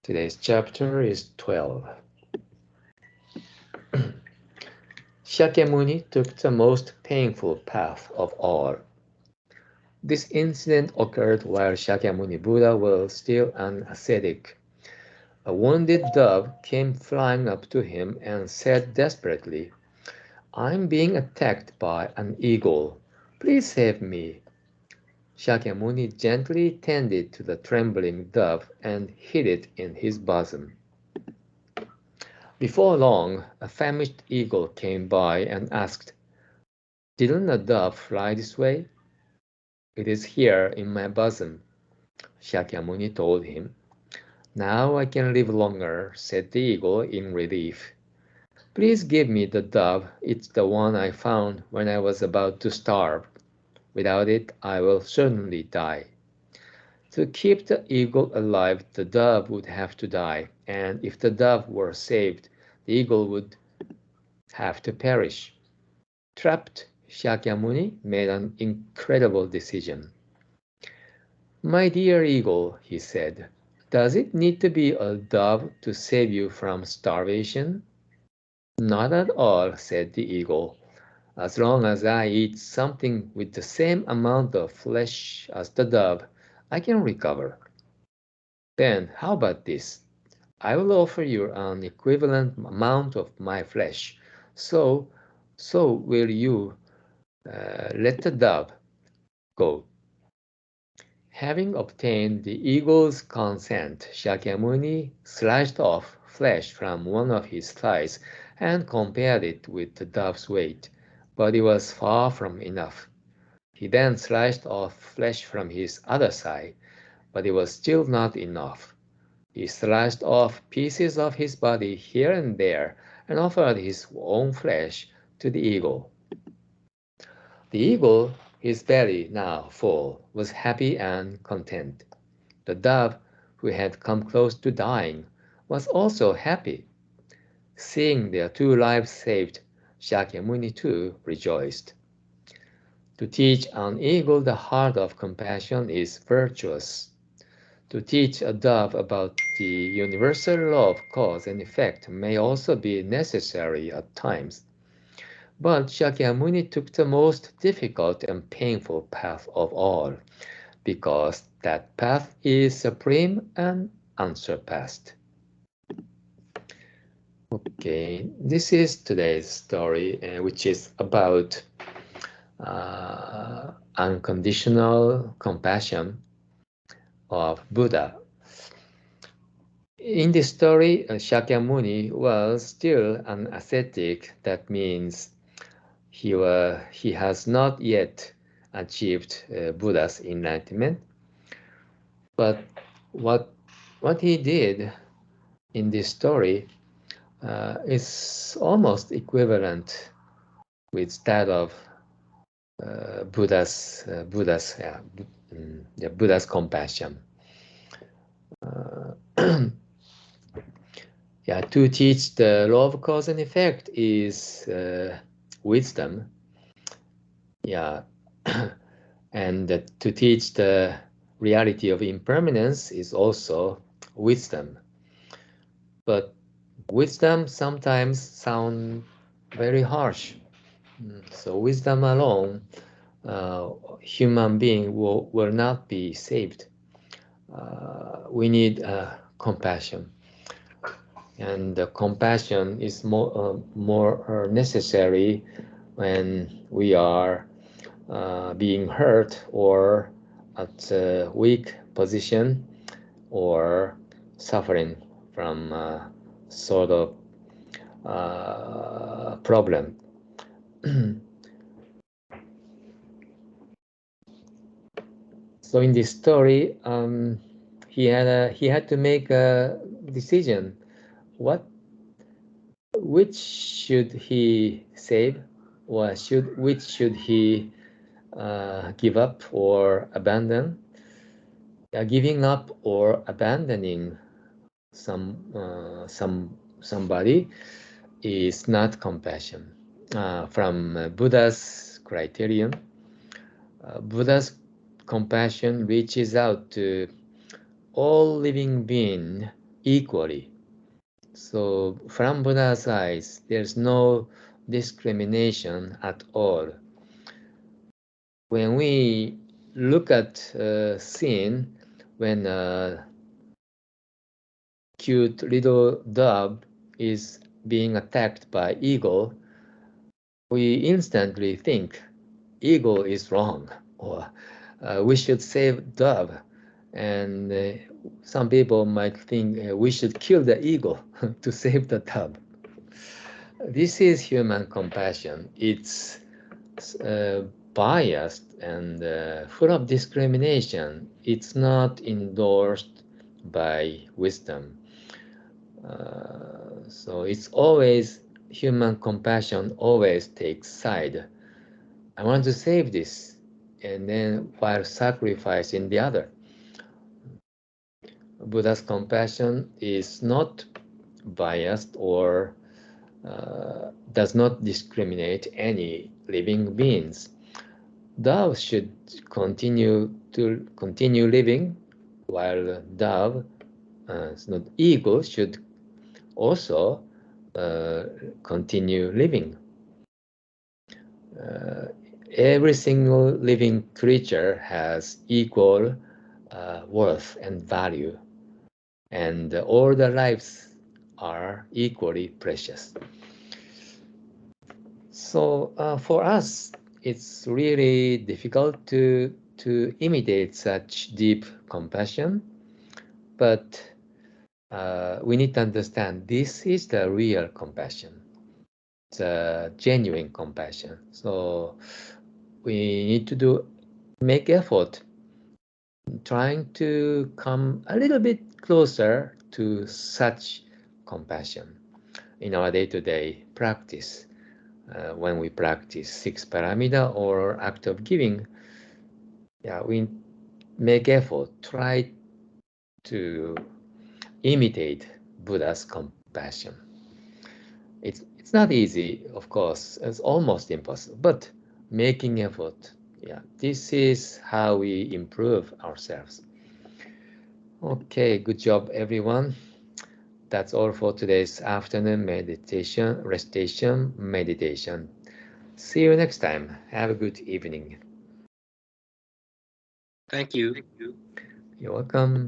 Today's chapter is 12. Shakyamuni took the most painful path of all. This incident occurred while Shakyamuni Buddha was still an ascetic. A wounded dove came flying up to him and said desperately, "I'm being attacked by an eagle. Please save me." Shakyamuni gently tended to the trembling dove and hid it in his bosom. Before long, a famished eagle came by and asked, "Didn't a dove fly this way?" "It is here in my bosom," Shakyamuni told him. "Now I can live longer," said the eagle in relief. "Please give me the dove. It's the one I found when I was about to starve. Without it, I will certainly die." To keep the eagle alive, the dove would have to die, and if the dove were saved, the eagle would have to perish. Trapped, Shakyamuni made an incredible decision. "My dear eagle," he said, "does it need to be a dove to save you from starvation?" "Not at all," said the eagle. "As long as I eat something with the same amount of flesh as the dove, I can recover." "Then how about this? I will offer you an equivalent amount of my flesh. So, will you let the dove go?" Having obtained the eagle's consent, Shakyamuni sliced off flesh from one of his thighs and compared it with the dove's weight, but it was far from enough. He then sliced off flesh from his other thigh, but it was still not enough. He sliced off pieces of his body here and there and offered his own flesh to the eagle. The eagle, his belly now full, was happy and content. The dove, who had come close to dying, was also happy. Seeing their two lives saved, Shakyamuni too rejoiced. To teach an eagle the heart of compassion is virtuous. To teach a dove about the universal law of cause and effect may also be necessary at times. But Shakyamuni took the most difficult and painful path of all, because that path is supreme and unsurpassed. Okay, this is today's story, which is about unconditional compassion of Buddha. In this story, Shakyamuni was still an ascetic. That means he has not yet achieved Buddha's enlightenment. But what he did in this story is almost equivalent with that of Buddha's compassion. To teach the law of cause and effect is wisdom. And to teach the reality of impermanence is also wisdom. But wisdom sometimes sounds very harsh. So wisdom alone, human being will not be saved. We need compassion, and compassion is more necessary when we are being hurt or at a weak position or suffering from sort of problem. So in this story, he had to make a decision. Which should he save, or which should he give up or abandon? Giving up or abandoning somebody is not compassion. From Buddha's criterion, Buddha's compassion reaches out to all living beings equally. So from Buddha's eyes, there's no discrimination at all. When we look at scene when a cute little dove is being attacked by eagle, we instantly think eagle is wrong, or we should save dove. And some people might think we should kill the eagle to save the dove. This is human compassion. It's biased and full of discrimination. It's not endorsed by wisdom. So it's always human compassion always takes side. I want to save this, and then while sacrificing the other. Buddha's compassion is not biased or does not discriminate any living beings. Thou should continue living, while thou, not ego, should also continue living. Every single living creature has equal worth and value, and all the lives are equally precious. So for us, it's really difficult to imitate such deep compassion, but we need to understand this is the real compassion, the genuine compassion. So we need to make effort trying to come a little bit closer to such compassion in our day-to-day practice. When we practice six paramita or act of giving, yeah, we make effort, try to imitate Buddha's compassion. It's not easy, of course, it's almost impossible, but making effort, yeah, this is how we improve ourselves. Okay, good job, everyone. That's all for today's afternoon meditation, recitation, meditation. See you next time. Have a good evening. Thank you. You're welcome.